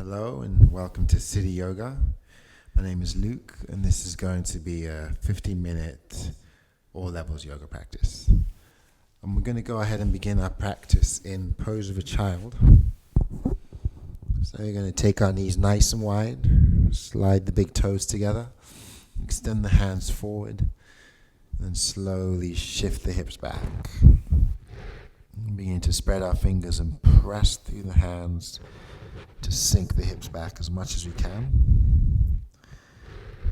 Hello and welcome to City Yoga. My name is Luke and this is going to be a 15-minute all levels yoga practice. And we're going to go ahead and begin our practice in pose of a child. So you're going to take our knees nice and wide, slide the big toes together, extend the hands forward, and slowly shift the hips back. Begin to spread our fingers and press through the hands to sink the hips back as much as we can.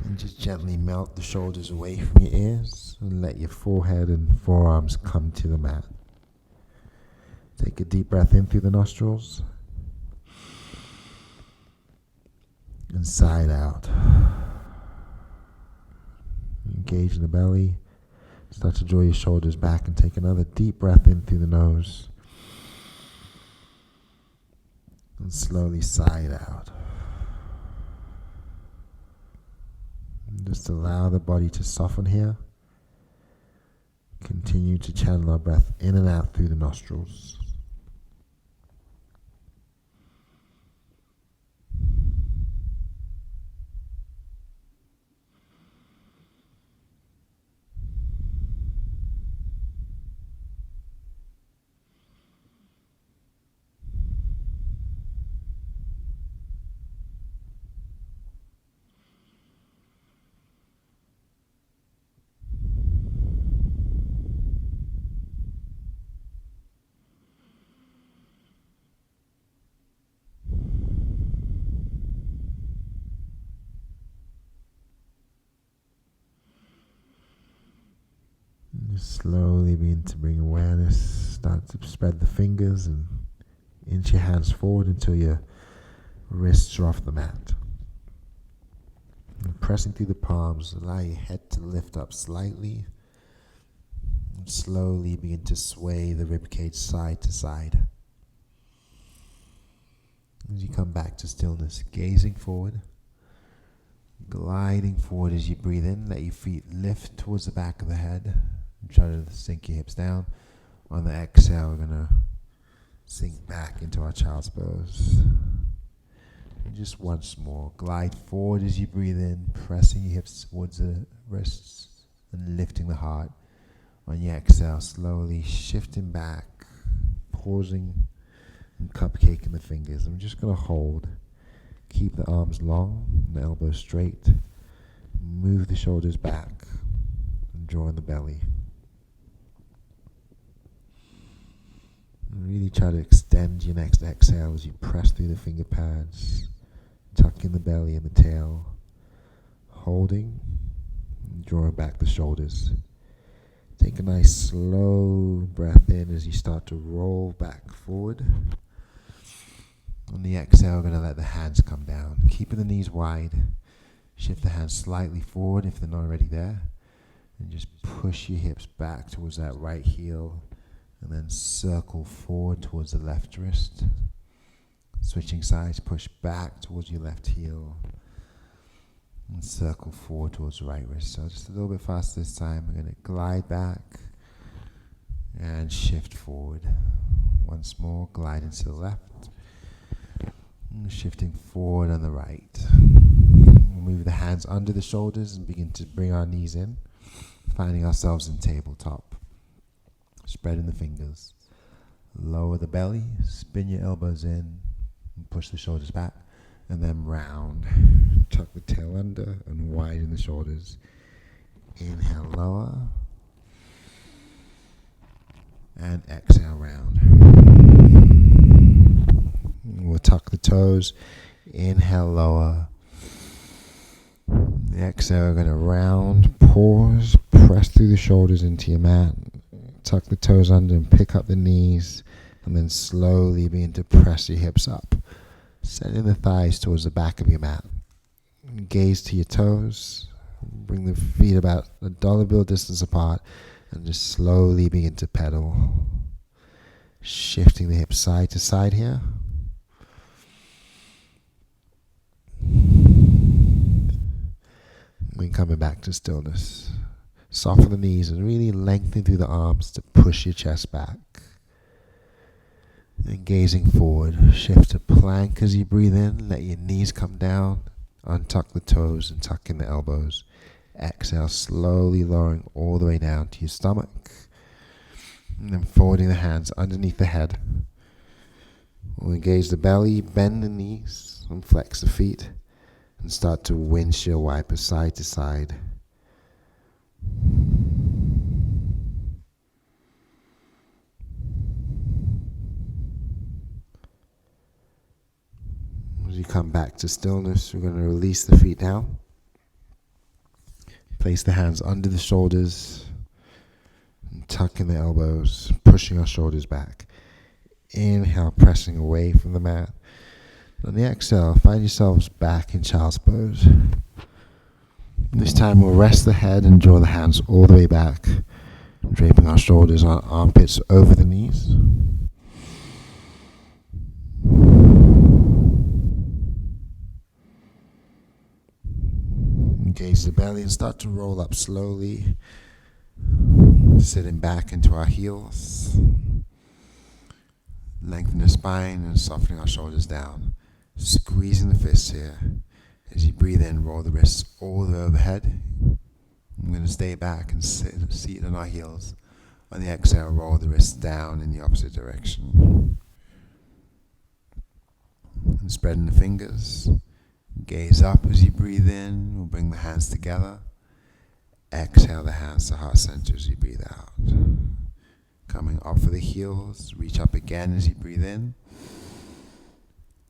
And just gently melt the shoulders away from your ears and let your forehead and forearms come to the mat. Take a deep breath in through the nostrils and sigh out. Engage in the belly. Start to draw your shoulders back and take another deep breath in through the nose. And slowly sigh it out. And just allow the body to soften here. Continue to channel our breath in and out through the nostrils. Just slowly begin to bring awareness, start to spread the fingers and inch your hands forward until your wrists are off the mat. And pressing through the palms, allow your head to lift up slightly and slowly begin to sway the ribcage side to side. As you come back to stillness, gazing forward, gliding forward as you breathe in, let your feet lift towards the back of the head. Try to sink your hips down. On the exhale, we're going to sink back into our child's pose. And just once more, glide forward as you breathe in, pressing your hips towards the wrists and lifting the heart. On your exhale, slowly shifting back, pausing and cupcaking the fingers. I'm just going to hold. Keep the arms long, the elbows straight. Move the shoulders back and draw in the belly. Really try to extend your next exhale as you press through the finger pads, tuck in the belly and the tail, holding, and drawing back the shoulders. Take a nice slow breath in as you start to roll back forward. On the exhale, we're going to let the hands come down, keeping the knees wide. Shift the hands slightly forward if they're not already there, and just push your hips back towards that right heel. And then circle forward towards the left wrist. Switching sides, push back towards your left heel. And circle forward towards the right wrist. So just a little bit faster this time. We're going to glide back and shift forward. Once more, glide into the left. And shifting forward on the right. We'll move the hands under the shoulders and begin to bring our knees in. Finding ourselves in tabletop. Spreading the fingers. Lower the belly, spin your elbows in, and push the shoulders back, and then round. Tuck the tail under and widen the shoulders. Inhale, lower. And exhale, round. We'll tuck the toes. Inhale, lower. The exhale, we're going to round, pause, press through the shoulders into your mat. Tuck the toes under and pick up the knees, and then slowly begin to press your hips up, sending the thighs towards the back of your mat. Gaze to your toes, bring the feet about a dollar bill distance apart, and just slowly begin to pedal, shifting the hips side to side here. Then coming back to stillness. Soften the knees and really lengthen through the arms to push your chest back. And gazing forward, shift to plank as you breathe in. Let your knees come down. Untuck the toes and tuck in the elbows. Exhale, slowly lowering all the way down to your stomach. And then folding the hands underneath the head. We'll engage the belly, bend the knees, and flex the feet. And start to windshield wiper side to side. As you come back to stillness, we're going to release the feet down. Place the hands under the shoulders. And tuck in the elbows, pushing our shoulders back. Inhale, pressing away from the mat. On the exhale, find yourselves back in child's pose. This time we'll rest the head and draw the hands all the way back, draping our shoulders on armpits over the knees. Engage the belly and start to roll up slowly, sitting back into our heels. Lengthen the spine and softening our shoulders down. Squeezing the fists here. As you breathe in, roll the wrists all the way overhead. I'm going to stay back and sit seated on our heels. On the exhale, roll the wrists down in the opposite direction. And spreading the fingers. Gaze up as you breathe in. We'll bring the hands together. Exhale the hands to heart center as you breathe out. Coming up for the heels. Reach up again as you breathe in.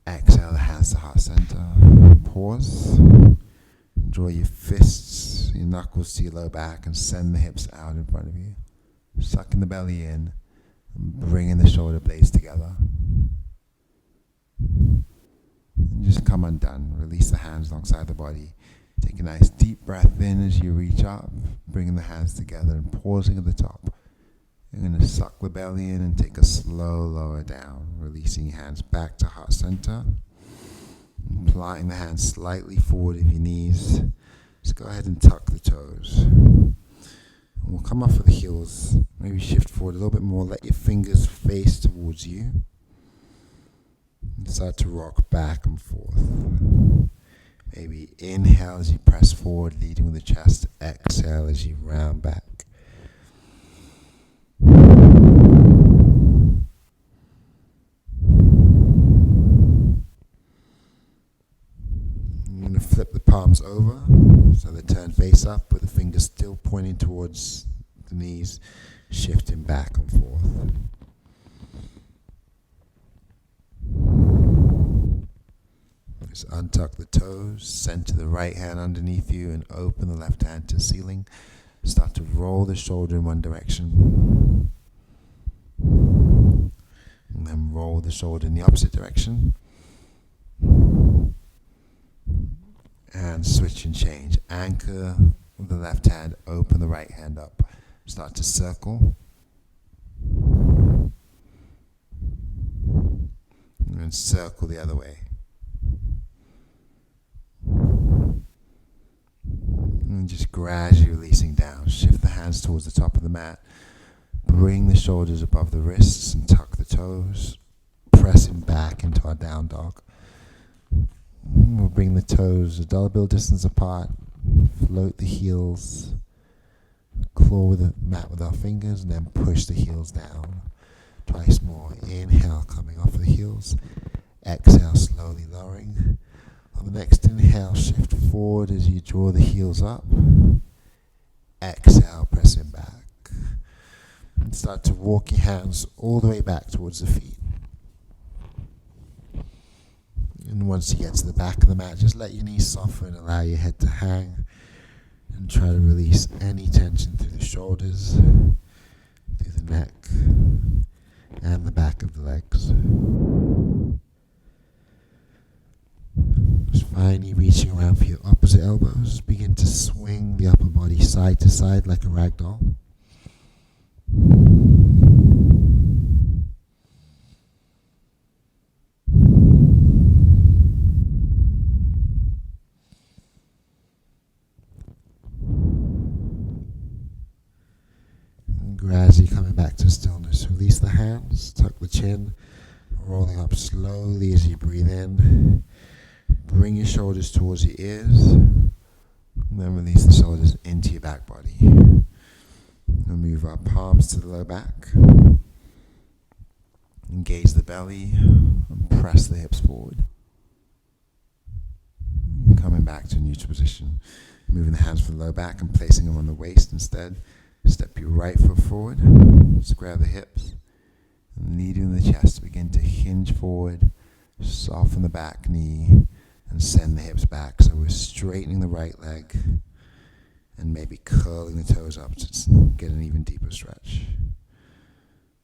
Exhale the hands to heart center. Pause. Draw your fists, your knuckles to your low back, and send the hips out in front of you. Sucking the belly in, and bringing the shoulder blades together. And just come undone. Release the hands alongside the body. Take a nice deep breath in as you reach up, bringing the hands together and pausing at the top. You're going to suck the belly in and take a slow lower down, releasing your hands back to heart center. Applying the hands slightly forward of your knees. Just go ahead and tuck the toes. And we'll come off of the heels. Maybe shift forward a little bit more. Let your fingers face towards you. And start to rock back and forth. Maybe inhale as you press forward, leading with the chest. Exhale as you round back. Flip the palms over so they turn face up with the fingers still pointing towards the knees, shifting back and forth. Just untuck the toes, center the right hand underneath you and open the left hand to the ceiling. Start to roll the shoulder in one direction. And then roll the shoulder in the opposite direction. And switch and change. Anchor with the left hand, open the right hand up. Start to circle. And circle the other way. And just gradually releasing down. Shift the hands towards the top of the mat. Bring the shoulders above the wrists and tuck the toes. Pressing back into our down dog. We'll bring the toes a dollar bill distance apart, float the heels, claw with the mat with our fingers, and then push the heels down. Twice more. Inhale, coming off of the heels. Exhale, slowly lowering. On the next inhale, shift forward as you draw the heels up. Exhale, pressing back. And start to walk your hands all the way back towards the feet. And once you get to the back of the mat, just let your knees soften, allow your head to hang, and try to release any tension through the shoulders, through the neck, and the back of the legs. Just finally reaching around for your opposite elbows. Begin to swing the upper body side to side like a rag doll. Gradually coming back to stillness. Release the hands, tuck the chin, rolling up slowly as you breathe in. Bring your shoulders towards your ears. And then release the shoulders into your back body. We'll move our palms to the low back. Engage the belly and press the hips forward. Coming back to a neutral position. Moving the hands from the low back and placing them on the waist instead. Step your right foot forward. Square the hips. And leading the chest to begin to hinge forward. Soften the back knee and send the hips back. So we're straightening the right leg and maybe curling the toes up to get an even deeper stretch.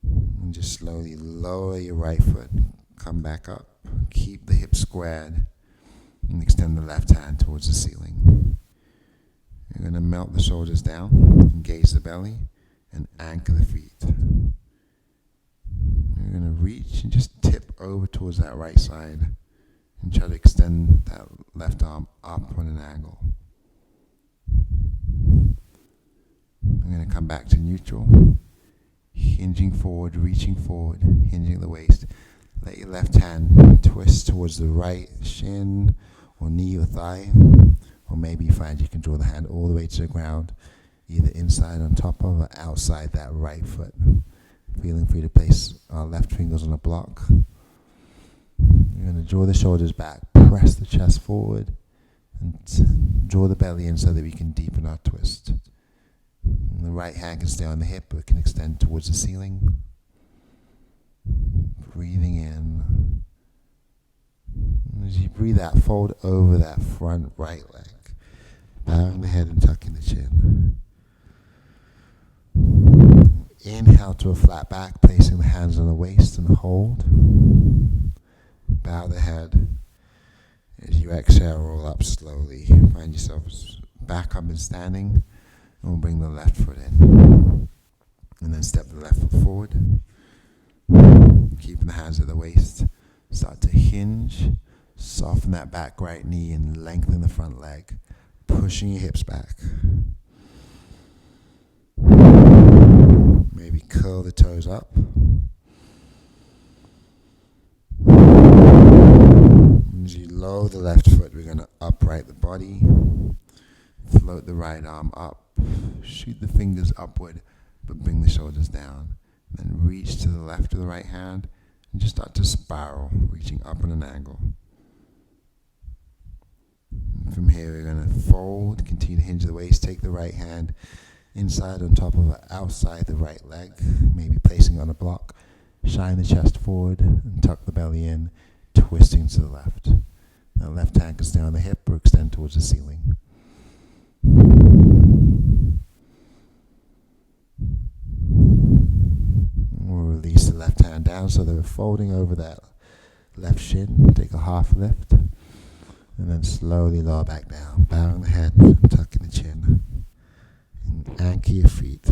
And just slowly lower your right foot. Come back up. Keep the hips squared. And extend the left hand towards the ceiling. You're going to melt the shoulders down, engage the belly, and anchor the feet. You're going to reach and just tip over towards that right side and try to extend that left arm up on an angle. I'm going to come back to neutral, hinging forward, reaching forward, hinging the waist. Let your left hand twist towards the right shin or knee or thigh, or maybe you find you can draw the hand all the way to the ground, either inside on top of or outside that right foot. Feeling free to place our left fingers on a block. You're going to draw the shoulders back, press the chest forward, and draw the belly in so that we can deepen our twist. And the right hand can stay on the hip, but it can extend towards the ceiling. Breathing in. As you breathe out, fold over that front right leg, bowing the head and tucking the chin. Inhale to a flat back, placing the hands on the waist and hold. Bow the head. As you exhale, roll up slowly. Find yourself back up and standing, and we'll bring the left foot in. And then step the left foot forward. Keeping the hands at the waist. Start to hinge. Soften that back right knee and lengthen the front leg. Pushing your hips back. Maybe curl the toes up. As you lower the left foot, we're going to upright the body. Float the right arm up. Shoot the fingers upward, but bring the shoulders down. Then reach to the left of the right hand and just start to spiral, reaching up on an angle. And from here, we're going to fold, continue to hinge the waist, take the right hand inside on top of or outside the right leg, maybe placing on a block. Shine the chest forward and tuck the belly in, twisting to the left. That left hand can stay on the hip or extend towards the ceiling. We'll release the left hand down so that we're folding over that left shin. Take a half lift. And then slowly lower back down. Bowing the head, tucking the chin. And anchor your feet.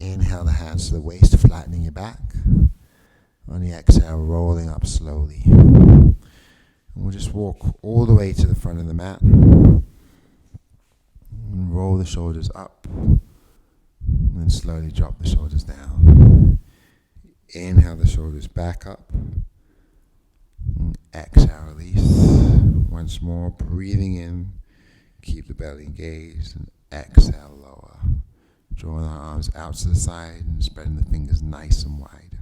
Inhale the hands to the waist, flattening your back. On the exhale, rolling up slowly. And we'll just walk all the way to the front of the mat. And roll the shoulders up. And then slowly drop the shoulders down. Inhale the shoulders back up. And exhale, release. Once more, breathing in. Keep the belly engaged. And exhale, lower. Drawing the arms out to the side and spreading the fingers nice and wide.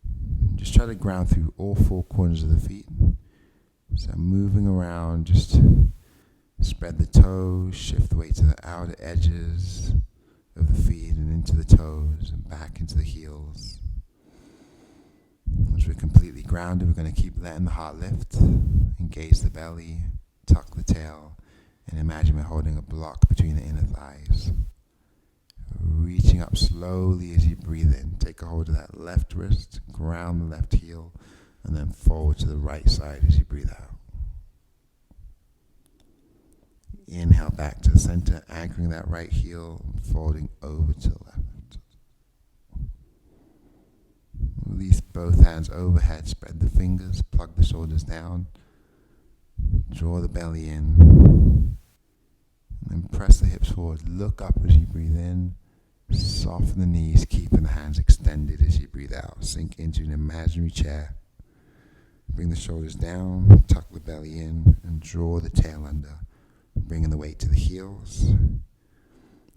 And just try to ground through all four corners of the feet. So moving around, just spread the toes, shift the weight to the outer edges of the feet and into the toes and back into the heels. Once we're completely grounded, we're going to keep letting the heart lift, engage the belly, tuck the tail, and imagine we're holding a block between the inner thighs. Reaching up slowly as you breathe in. Take a hold of that left wrist, ground the left heel, and then forward to the right side as you breathe out. Inhale back to the center, anchoring that right heel, folding over to the left. Release both hands overhead, spread the fingers, plug the shoulders down, draw the belly in, and then press the hips forward. Look up as you breathe in, Soften the knees, keeping the hands extended as you breathe out. Sink into an imaginary chair. Bring the shoulders down, tuck the belly in, and draw the tail under, bringing the weight to the heels.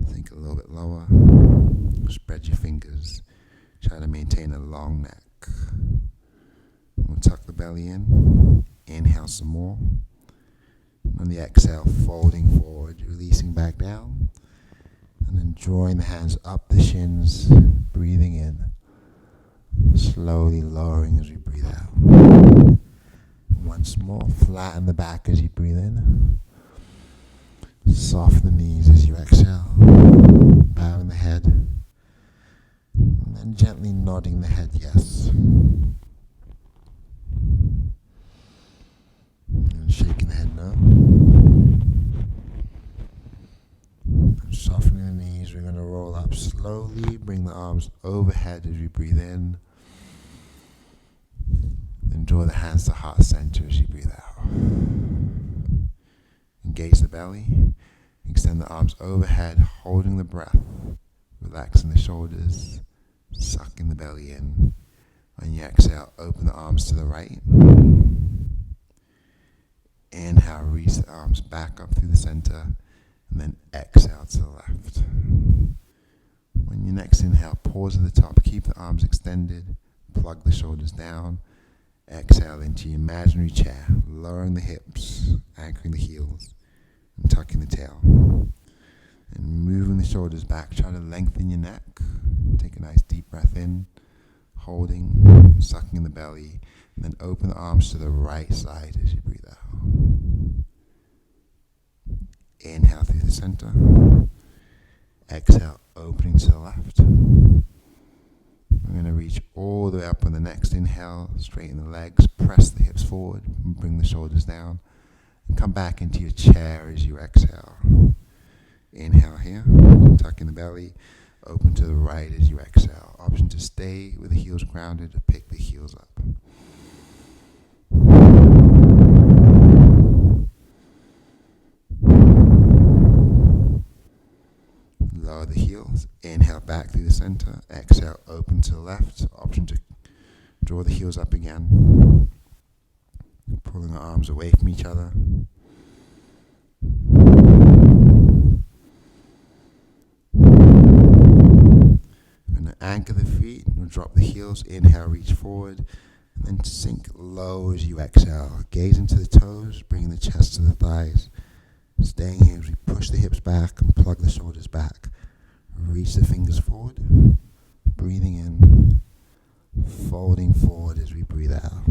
Think a little bit lower. Spread your fingers. Try to maintain a long neck. We'll tuck the belly in. Inhale some more. On the exhale, folding forward, releasing back down. And then drawing the hands up the shins, breathing in. Slowly lowering as we breathe out. Once more, flatten the back as you breathe in. Soften the knees as you exhale. Bowing the head. And then gently nodding the head yes. And shaking the head no. And softening the knees, we're going to roll up slowly. Bring the arms overhead as we breathe in. Then draw the hands to heart center as you breathe out. Engage the belly. Extend the arms overhead, holding the breath. Relaxing the shoulders. Sucking the belly in. On your exhale, open the arms to the right. Inhale, reach the arms back up through the center. And then exhale to the left. When you next inhale, pause at the top. Keep the arms extended. Plug the shoulders down. Exhale into your imaginary chair, lowering the hips, anchoring the heels, and tucking the tail. And moving the shoulders back, try to lengthen your neck. Take a nice deep breath in, holding, sucking in the belly, and then open the arms to the right side as you breathe out. Inhale through the center. Exhale, opening to the left. We're going to reach all the way up on the next inhale, straighten the legs, press the hips forward, and bring the shoulders down. And come back into your chair as you exhale. Inhale here, tuck in the belly, open to the right as you exhale. Option to stay with the heels grounded or pick the heels up. Lower the heels, inhale back through the center, exhale open to the left, option to draw the heels up again, pulling the arms away from each other. We're going to anchor the feet, we'll drop the heels, inhale, reach forward, and then sink low as you exhale. Gaze into the toes, bringing the chest to the thighs. Staying here as we push the hips back and plug the shoulders back. Reach the fingers forward, breathing in, folding forward as we breathe out.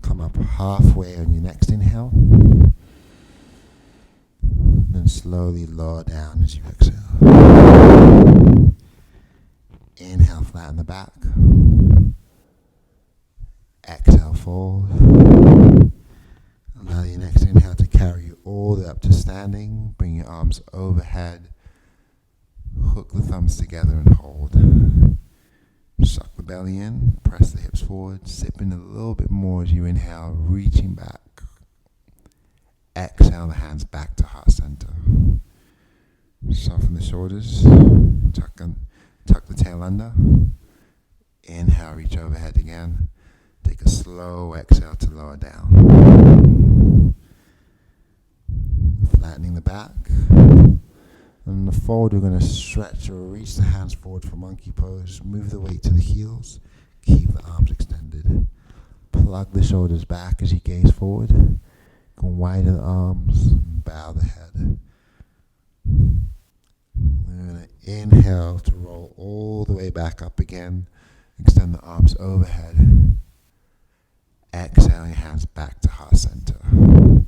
Come up halfway on your next inhale. Then slowly lower down as you exhale. Inhale, flatten the back. Exhale, fold. Allow your next inhale to carry you all the way up to standing. Bring your arms overhead. Hook the thumbs together and hold. Suck the belly in. Press the hips forward. Sip in a little bit more as you inhale, reaching back. Exhale the hands back to heart center. Soften the shoulders. Tuck the tail under. Inhale, reach overhead again. Take a slow exhale to lower down. Flattening the back. On the fold, we're going to stretch or reach the hands forward for monkey pose. Move the weight to the heels. Keep the arms extended. Plug the shoulders back as you gaze forward. Go widen the arms. Bow the head. We're going to inhale to roll all the way back up again. Extend the arms overhead. Exhale your hands back to heart center. We'll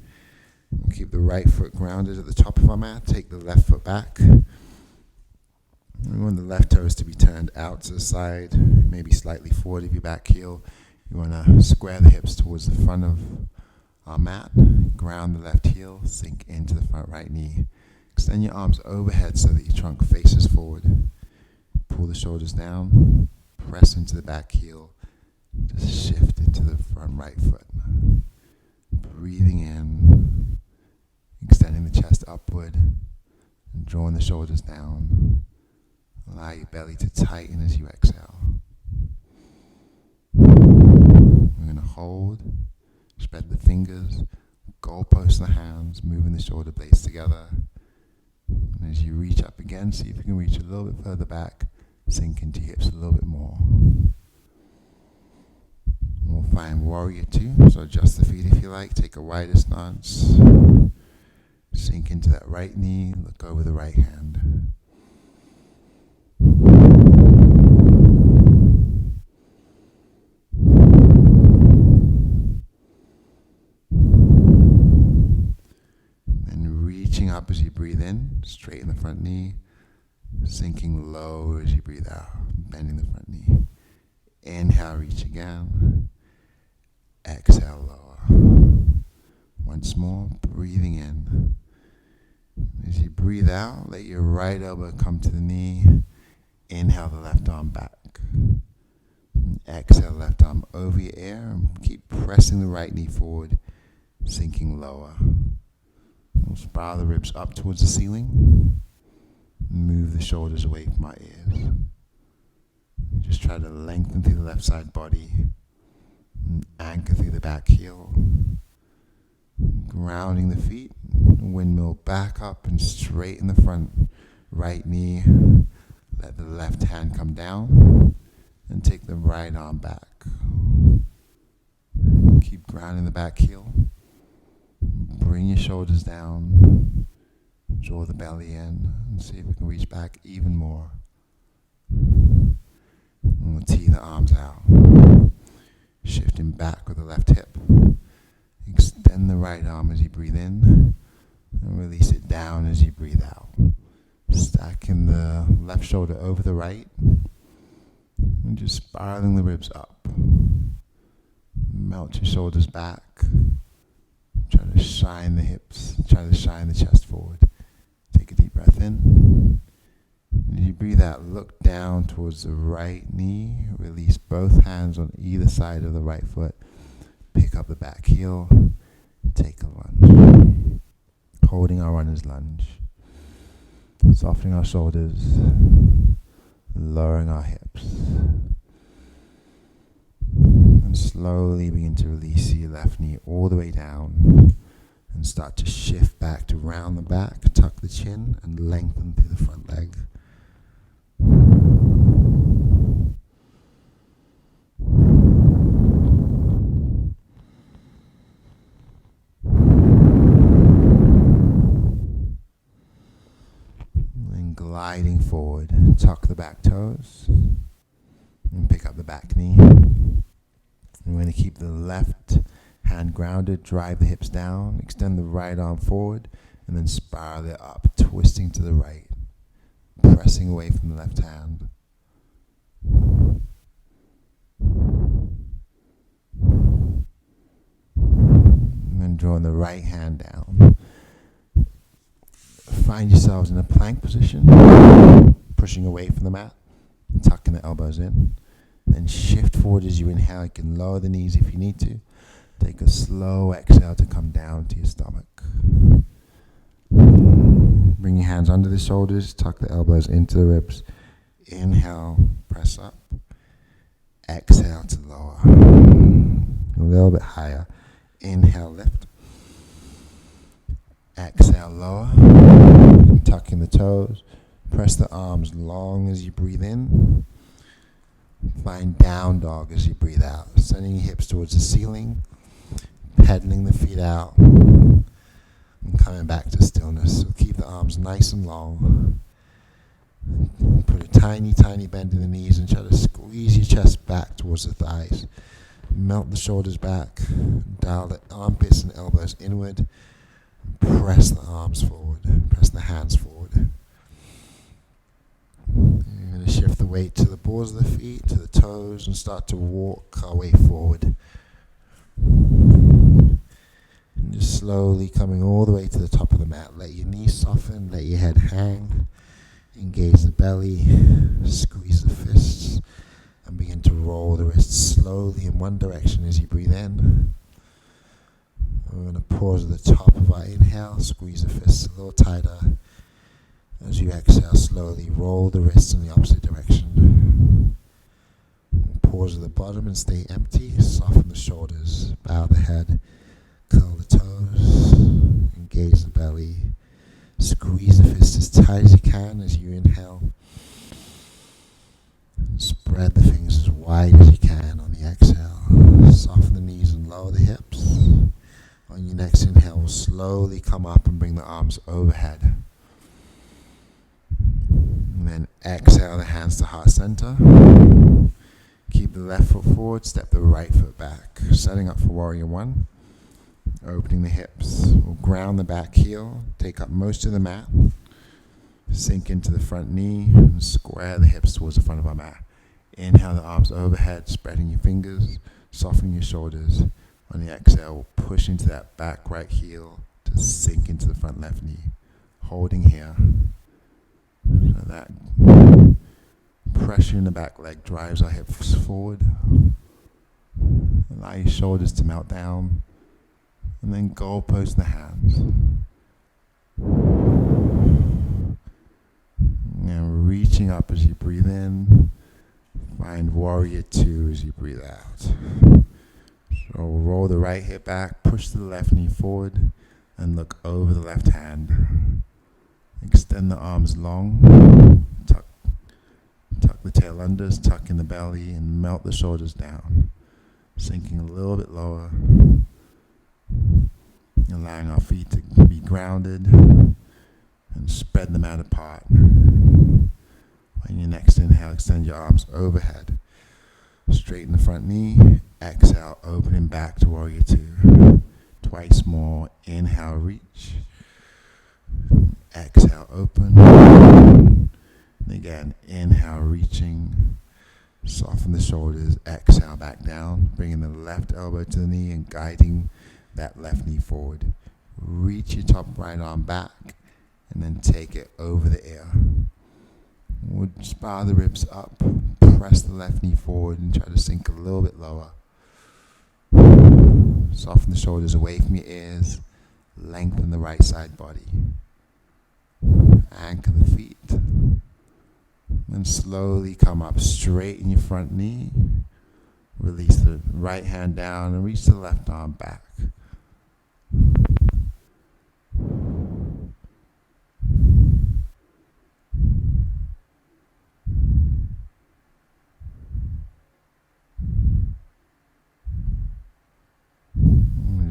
keep the right foot grounded at the top of our mat. Take the left foot back. We want the left toes to be turned out to the side, maybe slightly forward of your back heel. You want to square the hips towards the front of our mat. Ground the left heel, sink into the front right knee. Extend your arms overhead so that your trunk faces forward. Pull the shoulders down. Press into the back heel. Just shift into the front right foot. Breathing in, extending the chest upward, And drawing the shoulders down. Allow your belly to tighten as you exhale. We're going to hold, spread the fingers, goalpost the hands, moving the shoulder blades together. And as you reach up again, see if you can reach a little bit further back, sink into your hips a little bit more. We'll find warrior two, so adjust the feet if you like, take a wider stance. Sink into that right knee, look over the right hand. And reaching up as you breathe in, straighten the front knee. Sinking low as you breathe out, bending the front knee. Inhale, reach again. Exhale, lower. Once more, breathing in. As you breathe out, let your right elbow come to the knee. Inhale the left arm back. Exhale, left arm over your ear, and keep pressing the right knee forward, sinking lower. We'll spiral the ribs up towards the ceiling. Move the shoulders away from our ears. Just try to lengthen through the left side body. And anchor through the back heel. Grounding the feet. Windmill back up and straighten the front right knee. Let the left hand come down. And take the right arm back. Keep grounding the back heel. Bring your shoulders down. Draw the belly in and see if we can reach back even more. And we'll tee the arms out. Shifting back with the left hip. Extend the right arm as you breathe in and release it down as you breathe out. Stacking the left shoulder over the right and just spiraling the ribs up. Melt your shoulders back. Try to shine the hips. Try to shine the chest forward. Take a deep breath in. As you breathe out, look down towards the right knee. Release both hands on either side of the right foot. Pick up the back heel. Take a lunge. Holding our runner's lunge. Softening our shoulders. Lowering our hips. And slowly begin to release your left knee all the way down. And start to shift back to round the back, tuck the chin, and lengthen through the front leg. And gliding forward, tuck the back toes, and pick up the back knee. And we're going to keep the left hand grounded, drive the hips down, extend the right arm forward, and then spiral it up, twisting to the right, pressing away from the left hand. And then drawing the right hand down. Find yourselves in a plank position, pushing away from the mat, tucking the elbows in. Then shift forward as you inhale. You can lower the knees if you need to. Take a slow exhale to come down to your stomach. Bring your hands under the shoulders, tuck the elbows into the ribs. Inhale, press up. Exhale to lower. A little bit higher. Inhale, lift. Exhale, lower. Tucking the toes. Press the arms long as you breathe in. Find down dog as you breathe out. Sending your hips towards the ceiling. Pedaling the feet out. And coming back to stillness. So keep the arms nice and long. Put a tiny, tiny bend in the knees and try to squeeze your chest back towards the thighs. Melt the shoulders back. Dial the armpits and elbows inward. Press the arms forward. Press the hands forward. We're going to shift the weight to the balls of the feet, to the toes, and start to walk our way forward. And just slowly coming all the way to the top of the mat. Let your knees soften, let your head hang. Engage the belly, squeeze the fists, and begin to roll the wrists slowly in one direction as you breathe in. We're going to pause at the top of our inhale, squeeze the fists a little tighter. As you exhale, slowly roll the wrists in the opposite direction. Pause at the bottom and stay empty. Soften the shoulders, bow the head, curl the toes, engage the belly. Squeeze the fist as tight as you can as you inhale. Spread the fingers as wide as you can on the exhale. Soften the knees and lower the hips. On your next inhale, slowly come up and bring the arms overhead. And then exhale the hands to heart center. Keep the left foot forward, step the right foot back. Setting up for warrior one. Opening the hips. We'll ground the back heel, take up most of the mat. Sink into the front knee and square the hips towards the front of our mat. Inhale the arms overhead, spreading your fingers, softening your shoulders. On the exhale, we'll push into that back right heel to sink into the front left knee. Holding here. So that pressure in the back leg drives our hips forward. Allow your shoulders to melt down. And then goalpost the hands. And reaching up as you breathe in. Find warrior two as you breathe out. So roll the right hip back, push the left knee forward, and look over the left hand. Extend the arms long. Tuck the tail unders, tuck in the belly, and melt the shoulders down. Sinking a little bit lower. Allowing our feet to be grounded and spread them out apart. On your next inhale, extend your arms overhead. Straighten the front knee. Exhale, opening back to warrior two. Twice more. Inhale, reach. Exhale, open. And again, inhale, reaching. Soften the shoulders. Exhale, back down. Bringing the left elbow to the knee and guiding that left knee forward. Reach your top right arm back and then take it over the ear. We'll spar the ribs up, press the left knee forward and try to sink a little bit lower. Soften the shoulders away from your ears. Lengthen the right side body. Anchor the feet. Then slowly come up, straighten your front knee. Release the right hand down and reach the left arm back.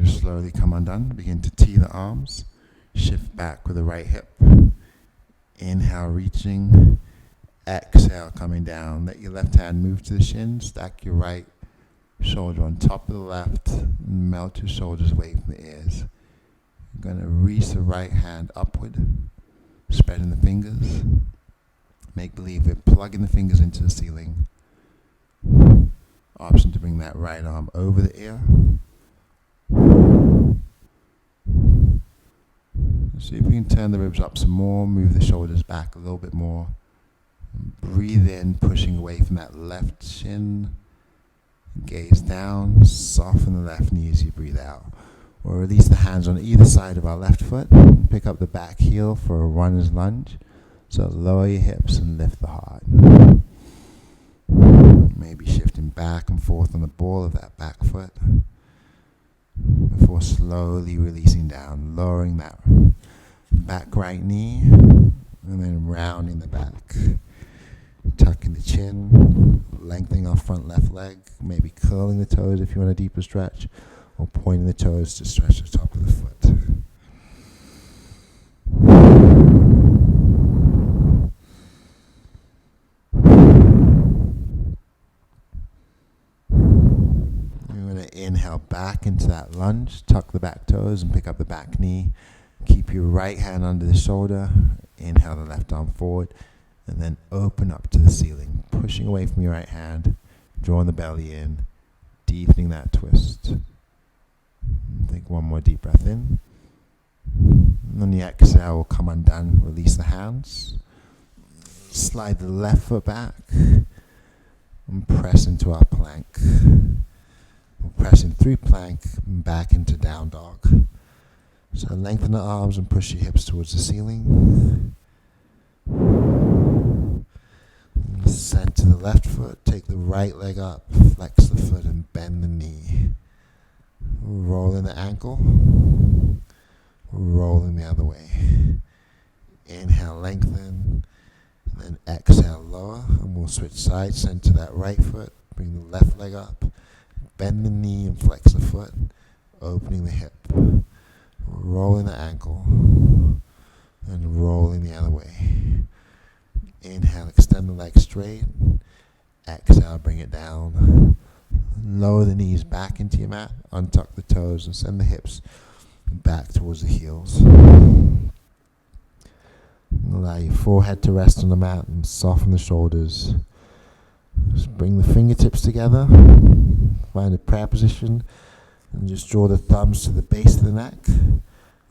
Just slowly come undone. Begin to tee the arms. Shift back with the right hip. Inhale, reaching. Exhale, coming down. Let your left hand move to the shin. Stack your right shoulder on top of the left. And melt your shoulders away from the ears. You're going to reach the right hand upward. Spreading the fingers. Make believe we're plugging the fingers into the ceiling. Option to bring that right arm over the ear. See if we can turn the ribs up some more. Move the shoulders back a little bit more. Breathe in, pushing away from that left shin. Gaze down. Soften the left knee as you breathe out. Or release the hands on either side of our left foot. Pick up the back heel for a runner's lunge. So lower your hips and lift the heart. Maybe shifting back and forth on the ball of that back foot. Before slowly releasing down, lowering that back right knee. And then rounding the back. Tucking the chin. Lengthening our front left leg. Maybe curling the toes if you want a deeper stretch. Or pointing the toes to stretch the top of the foot. You're going to inhale back into that lunge. Tuck the back toes and pick up the back knee. Keep your right hand under the shoulder. Inhale the left arm forward. And then open up to the ceiling. Pushing away from your right hand. Drawing the belly in. Deepening that twist. Take one more deep breath in. And on the exhale, we'll come undone. Release the hands. Slide the left foot back. And press into our plank. We'll press in through plank and back into down dog. So lengthen the arms and push your hips towards the ceiling. to the left foot, take the right leg up, flex the foot and bend the knee. Rolling the ankle, rolling the other way. Inhale, lengthen, then exhale, lower, and we'll switch sides, center that right foot, bring the left leg up, bend the knee and flex the foot, opening the hip, rolling the ankle, and rolling the other way. Inhale, extend the leg straight, exhale, bring it down. Lower the knees back into your mat, untuck the toes, and send the hips back towards the heels. Allow your forehead to rest on the mat and soften the shoulders. Just bring the fingertips together, find a prayer position, and just draw the thumbs to the base of the neck.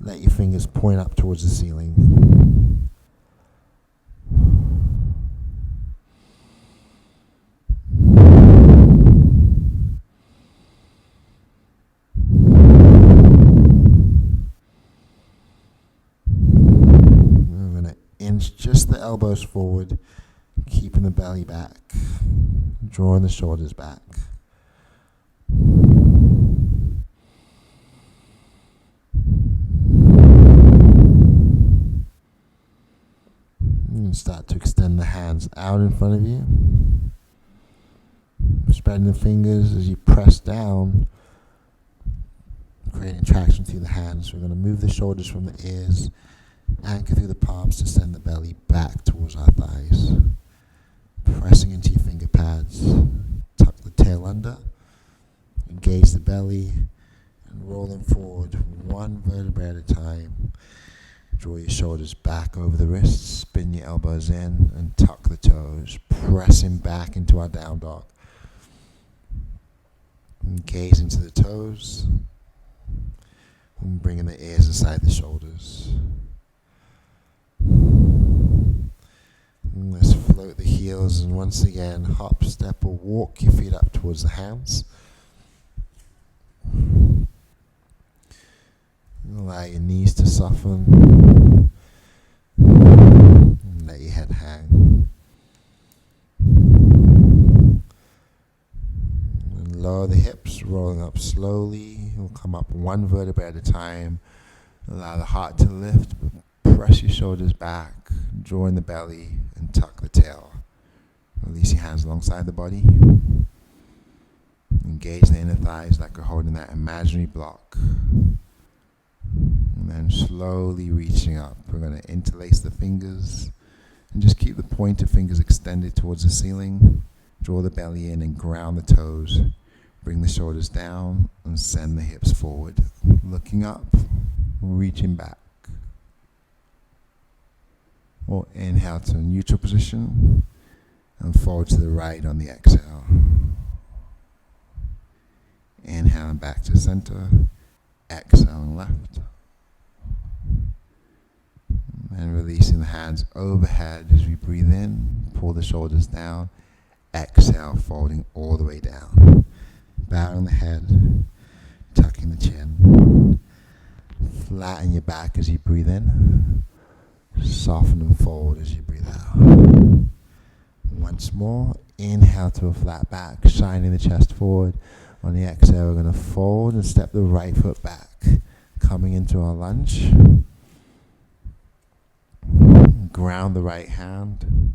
Let your fingers point up towards the ceiling. Just the elbows forward, keeping the belly back, drawing the shoulders back. And start to extend the hands out in front of you. Spreading the fingers as you press down, creating traction through the hands. We're going to move the shoulders from the ears. Anchor through the palms to send the belly back towards our thighs. Pressing into your finger pads. Tuck the tail under. Engage the belly. And rolling forward one vertebra at a time. Draw your shoulders back over the wrists. Spin your elbows in and tuck the toes. Pressing back into our down dog. Gaze into the toes. And bringing the ears inside the shoulders. Let's float the heels and once again hop, step or walk your feet up towards the hands. Allow your knees to soften. And let your head hang. And lower the hips, rolling up slowly. We'll come up one vertebra at a time. Allow the heart to lift. Press your shoulders back, drawing the belly and tuck the tail. Release your hands alongside the body. Engage the inner thighs like we're holding that imaginary block. And then slowly reaching up. We're going to interlace the fingers and just keep the pointer fingers extended towards the ceiling. Draw the belly in and ground the toes. Bring the shoulders down and send the hips forward. Looking up, reaching back. Or inhale to a neutral position and fold to the right on the exhale. Inhaling back to center, exhaling left. And releasing the hands overhead as we breathe in, pull the shoulders down, exhale, folding all the way down. Bowing the head, tucking the chin. Flatten your back as you breathe in. Soften and fold as you breathe out. Once more, inhale to a flat back, shining the chest forward. On the exhale, we're going to fold and step the right foot back, coming into our lunge. Ground the right hand.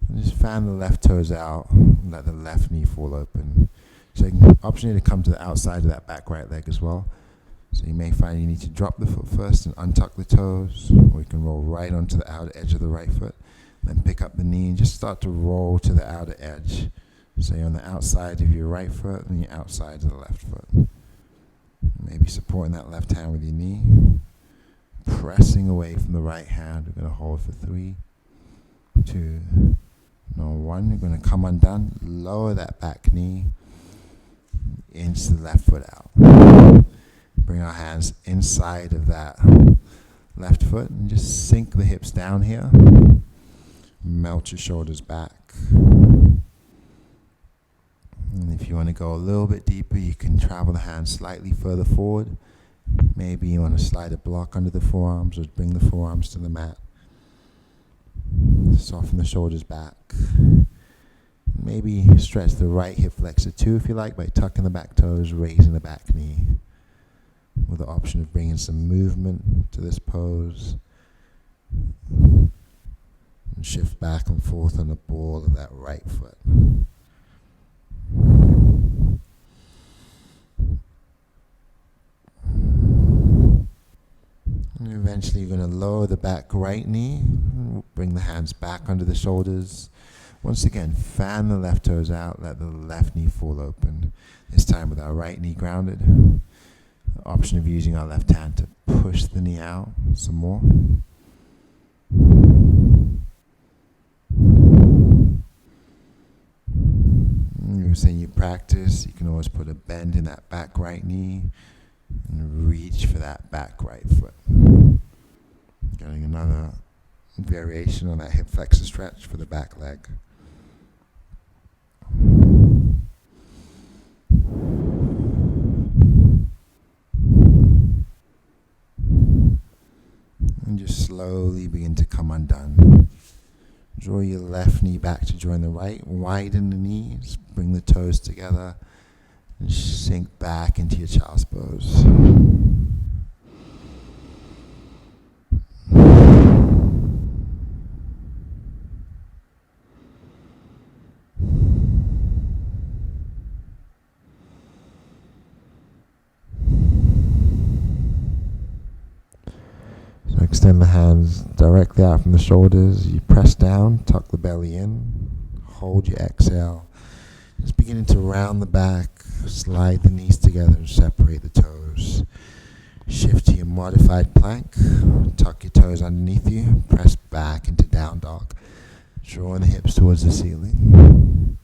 And just fan the left toes out and let the left knee fall open. So you can opportunity to come to the outside of that back right leg as well. So you may find you need to drop the foot first and untuck the toes, or you can roll right onto the outer edge of the right foot, then pick up the knee and just start to roll to the outer edge. So you're on the outside of your right foot and your outside of the left foot. Maybe supporting that left hand with your knee, pressing away from the right hand. We're going to hold for 3, 2, 1. You're going to come undone, lower that back knee, inch the left foot out. Bring our hands inside of that left foot and just sink the hips down here. Melt your shoulders back. And if you want to go a little bit deeper, you can travel the hands slightly further forward. Maybe you want to slide a block under the forearms or bring the forearms to the mat. Soften the shoulders back. Maybe stretch the right hip flexor too if you like by tucking the back toes, raising the back knee, with the option of bringing some movement to this pose and shift back and forth on the ball of that right foot. And eventually you're going to lower the back right knee, bring the hands back under the shoulders. Once again, fan the left toes out, let the left knee fall open. This time with our right knee grounded. The option of using our left hand to push the knee out some more. You were saying you practice, you can always put a bend in that back right knee and reach for that back right foot. Getting another variation on that hip flexor stretch for the back leg. And just slowly begin to come undone. Draw your left knee back to join the right. Widen the knees. Bring the toes together. And sink back into your child's pose. Extend the hands directly out from the shoulders. You press down, tuck the belly in, hold your exhale. Just beginning to round the back, slide the knees together and separate the toes. Shift to your modified plank, tuck your toes underneath you, press back into down dog, drawing the hips towards the ceiling.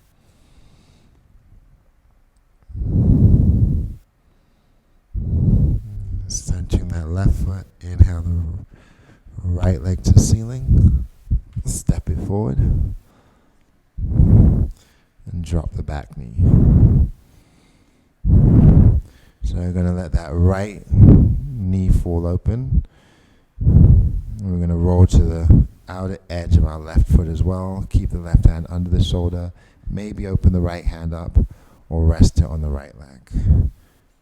Centering that left foot, inhale the right leg to the ceiling, step it forward, and drop the back knee. So we're going to let that right knee fall open. We're going to roll to the outer edge of our left foot as well. Keep the left hand under the shoulder, maybe open the right hand up or rest it on the right leg.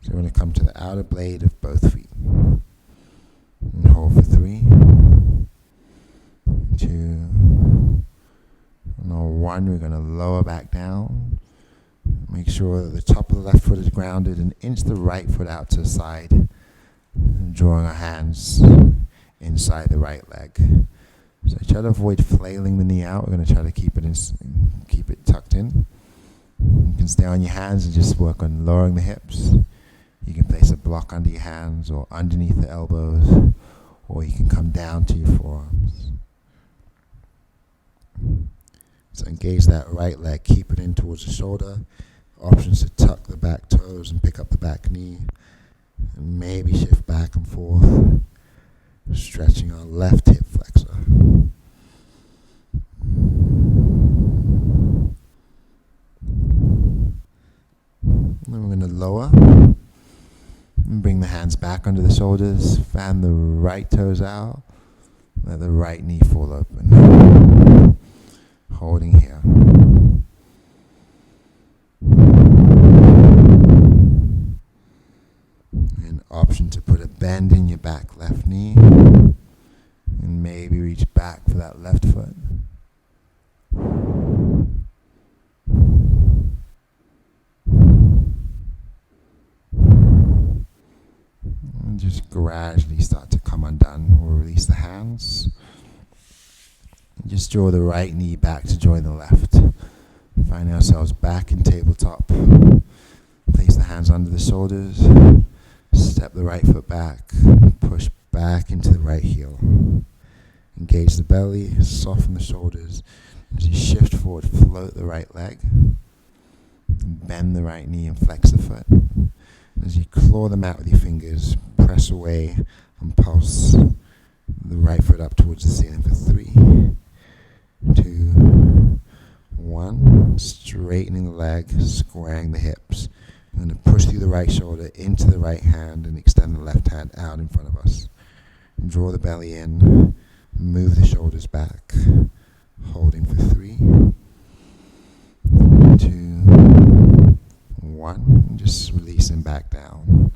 So we're going to come to the outer blade of both feet. And hold for 3, 2, and on 1, we're going to lower back down. Make sure that the top of the left foot is grounded and inch the right foot out to the side. And drawing our hands inside the right leg. So try to avoid flailing the knee out. We're going to try to keep it tucked in. You can stay on your hands and just work on lowering the hips. You can place a block under your hands or underneath the elbows, or you can come down to your forearms. So engage that right leg, keep it in towards the shoulder. Options to tuck the back toes and pick up the back knee, and maybe shift back and forth, stretching our left hip flexor. And then we're going to lower. And bring the hands back under the shoulders, fan the right toes out, let the right knee fall open. Holding here. An option to put a bend in your back left knee, and maybe reach back for that left foot. And just gradually start to come undone. We'll release the hands. And just draw the right knee back to join the left. Find ourselves back in tabletop. Place the hands under the shoulders. Step the right foot back. Push back into the right heel. Engage the belly. Soften the shoulders. As you shift forward, float the right leg. Bend the right knee and flex the foot. As you claw them out with your fingers, press away and pulse the right foot up towards the ceiling for 3, 2, 1. Straightening the leg, squaring the hips. I'm going to push through the right shoulder into the right hand and extend the left hand out in front of us. Draw the belly in, move the shoulders back, holding for 3, one, and just releasing back down.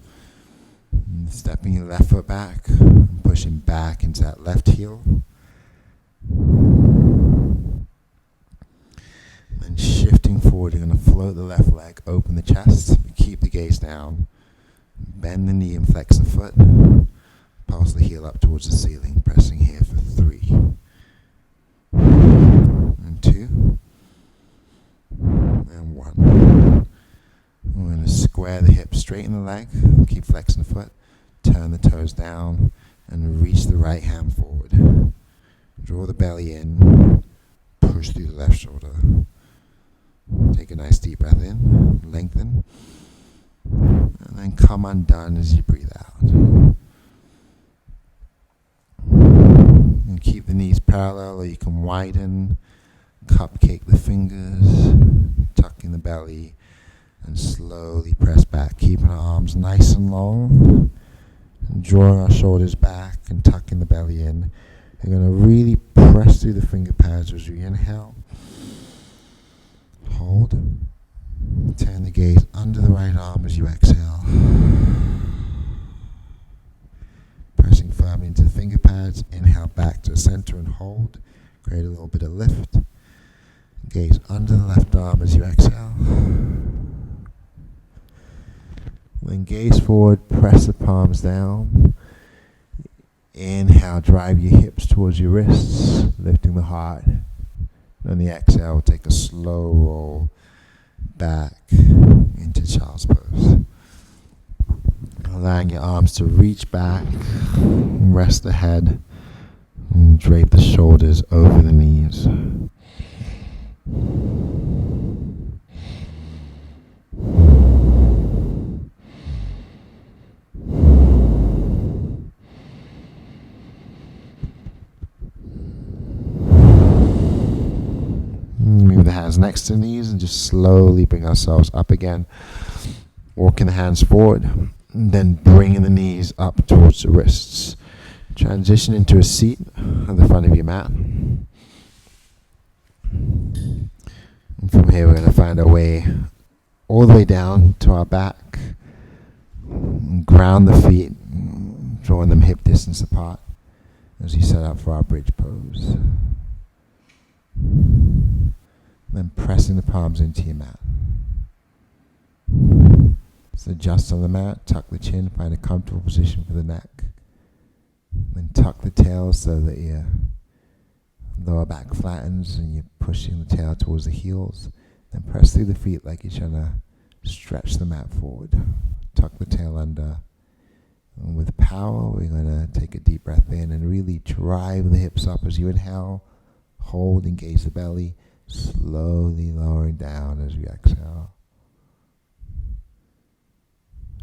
And stepping your left foot back, and pushing back into that left heel. Then shifting forward, you're going to float the left leg, open the chest, keep the gaze down. Bend the knee and flex the foot. Pulse the heel up towards the ceiling, pressing here for 3. And 2. And 1. We're going to square the hips, straighten the leg, keep flexing the foot, turn the toes down, and reach the right hand forward. Draw the belly in, push through the left shoulder. Take a nice deep breath in, lengthen, and then come undone as you breathe out. And keep the knees parallel, or you can widen, cupcake the fingers, tucking the belly, and slowly press back, keeping our arms nice and long, and drawing our shoulders back and tucking the belly in. You're going to really press through the finger pads as you inhale. Hold. Turn the gaze under the right arm as you exhale. Pressing firmly into the finger pads. Inhale back to the center and hold. Create a little bit of lift. Gaze under the left arm as you exhale. Then gaze forward, press the palms down. Inhale, drive your hips towards your wrists, lifting the heart. On the exhale, take a slow roll back into child's pose. Allowing your arms to reach back, rest the head, and drape the shoulders over the knees. Move the hands next to the knees and just slowly bring ourselves up again. Walking the hands forward, and then bringing the knees up towards the wrists. Transition into a seat at the front of your mat. And from here we're going to find our way all the way down to our back. Ground the feet, drawing them hip distance apart as we set up for our bridge pose. Then pressing the palms into your mat. So adjust on the mat, tuck the chin, find a comfortable position for the neck. Then tuck the tail so that your lower back flattens and you're pushing the tail towards the heels. Then press through the feet like you're trying to stretch the mat forward. Tuck the tail under. And with power, we're going to take a deep breath in and really drive the hips up as you inhale. Hold, engage the belly. Slowly lowering down as we exhale.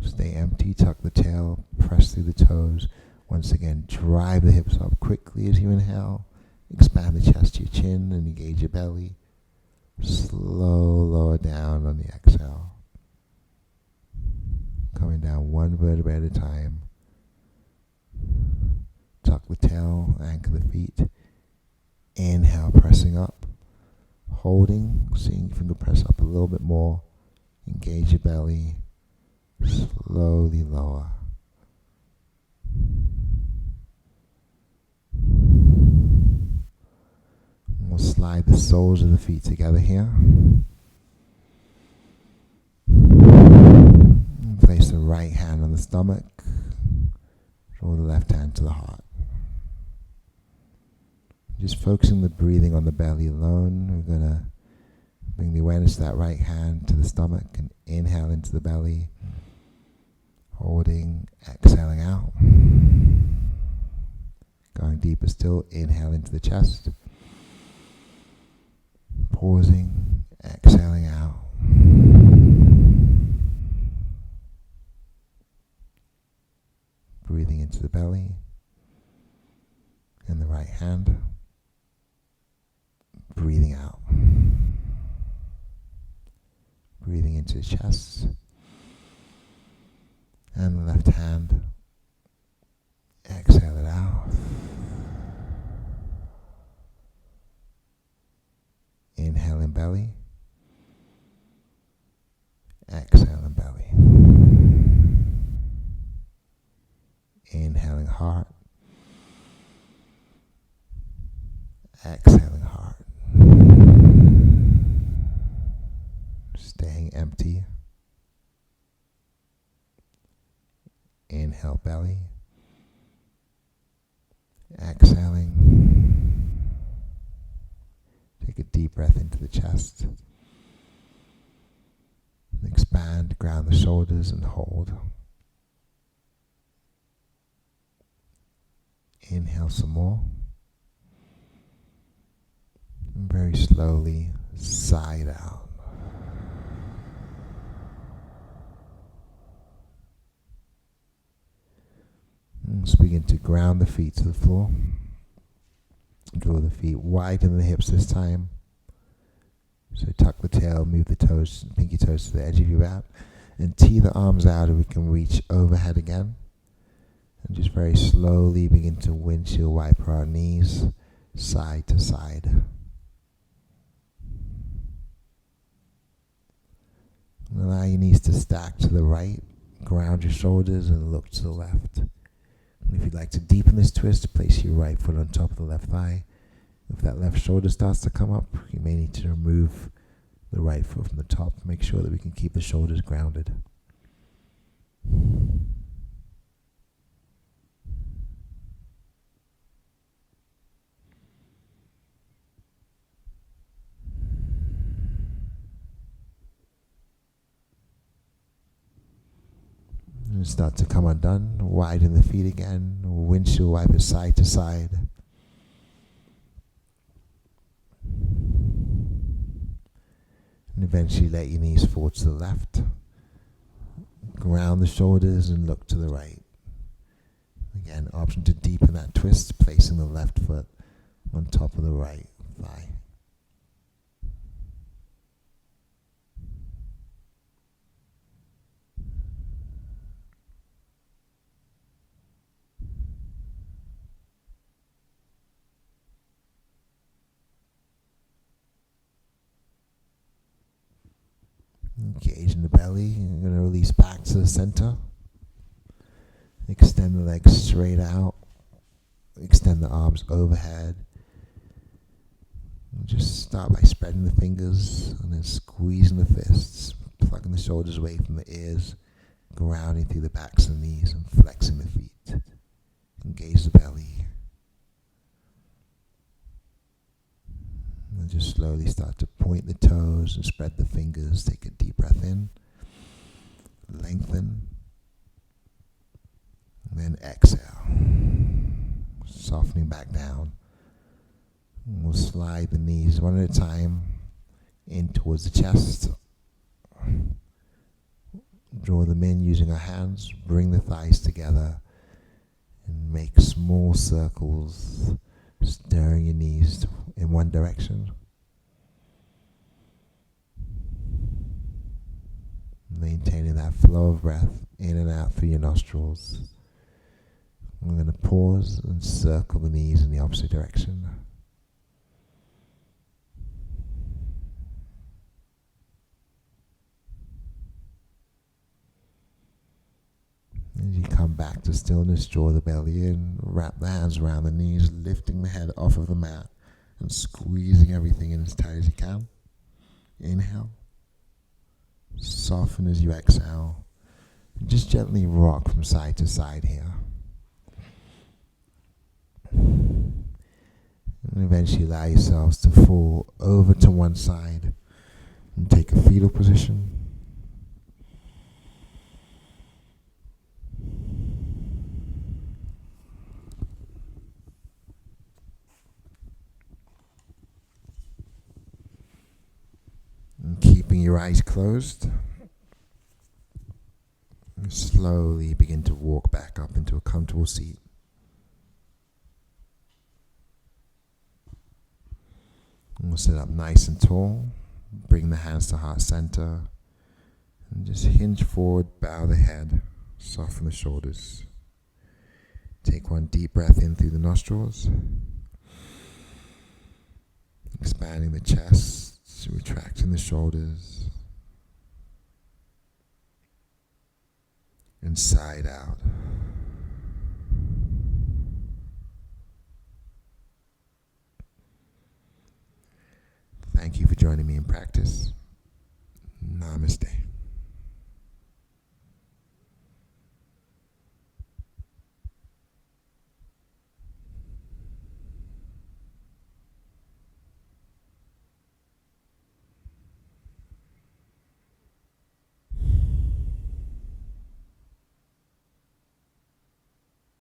Stay empty, tuck the tail, press through the toes. Once again, drive the hips up quickly as you inhale. Expand the chest to your chin and engage your belly. Slow lower down on the exhale. Coming down one vertebra at a time. Tuck the tail, anchor the feet. Inhale, pressing up. Holding, seeing if you can press up a little bit more. Engage your belly. Slowly lower. We'll slide the soles of the feet together here. And place the right hand on the stomach. Draw the left hand to the heart. Just focusing the breathing on the belly alone. We're going to bring the awareness of that right hand to the stomach and inhale into the belly. Holding, exhaling out. Going deeper still, inhale into the chest. Pausing, exhaling out. Breathing into the belly and the right hand. Breathing out. Breathing into the chest. And the left hand. Exhale it out. Inhale in belly. Exhale heart. Exhaling heart. Staying empty. Inhale belly. Exhaling. Take a deep breath into the chest. Expand, ground the shoulders and hold. Inhale some more. And very slowly, side out. And just begin to ground the feet to the floor. Draw the feet widen the hips this time. So tuck the tail, move the toes, pinky toes to the edge of your mat, and tee the arms out and we can reach overhead again. And just very slowly begin to windshield wiper our knees side to side. And allow your knees to stack to the right, ground your shoulders and look to the left. And if you'd like to deepen this twist, place your right foot on top of the left thigh. If that left shoulder starts to come up, you may need to remove the right foot from the top. Make sure that we can keep the shoulders grounded. And start to come undone. Widen the feet again. Windshield wiper side to side. And eventually let your knees fall to the left. Ground the shoulders and look to the right. Again, option to deepen that twist, placing the left foot on top of the right thigh. Engage in the belly. You're going to release back to the center. Extend the legs straight out. Extend the arms overhead. And just start by spreading the fingers and then squeezing the fists, plucking the shoulders away from the ears, grounding through the backs and knees and flexing the feet. Engage the belly. And just slowly start to point the toes and spread the fingers. Take a deep breath in. Lengthen. And then exhale. Softening back down. And we'll slide the knees one at a time in towards the chest. Draw them in using our hands. Bring the thighs together. And make small circles, stirring your knees in one direction. Maintaining that flow of breath in and out through your nostrils. We're going to pause and circle the knees in the opposite direction. As you come back to stillness, draw the belly in, wrap the hands around the knees, lifting the head off of the mat and squeezing everything in as tight as you can. Inhale. Soften as you exhale. And just gently rock from side to side here. And eventually allow yourselves to fall over to one side and take a fetal position. And keeping your eyes closed, and slowly begin to walk back up into a comfortable seat. And we'll sit up nice and tall. Bring the hands to heart center. And just hinge forward, bow the head, soften the shoulders. Take one deep breath in through the nostrils. Expanding the chest. Retracting the shoulders and side out. Thank you for joining me in practice. Namaste.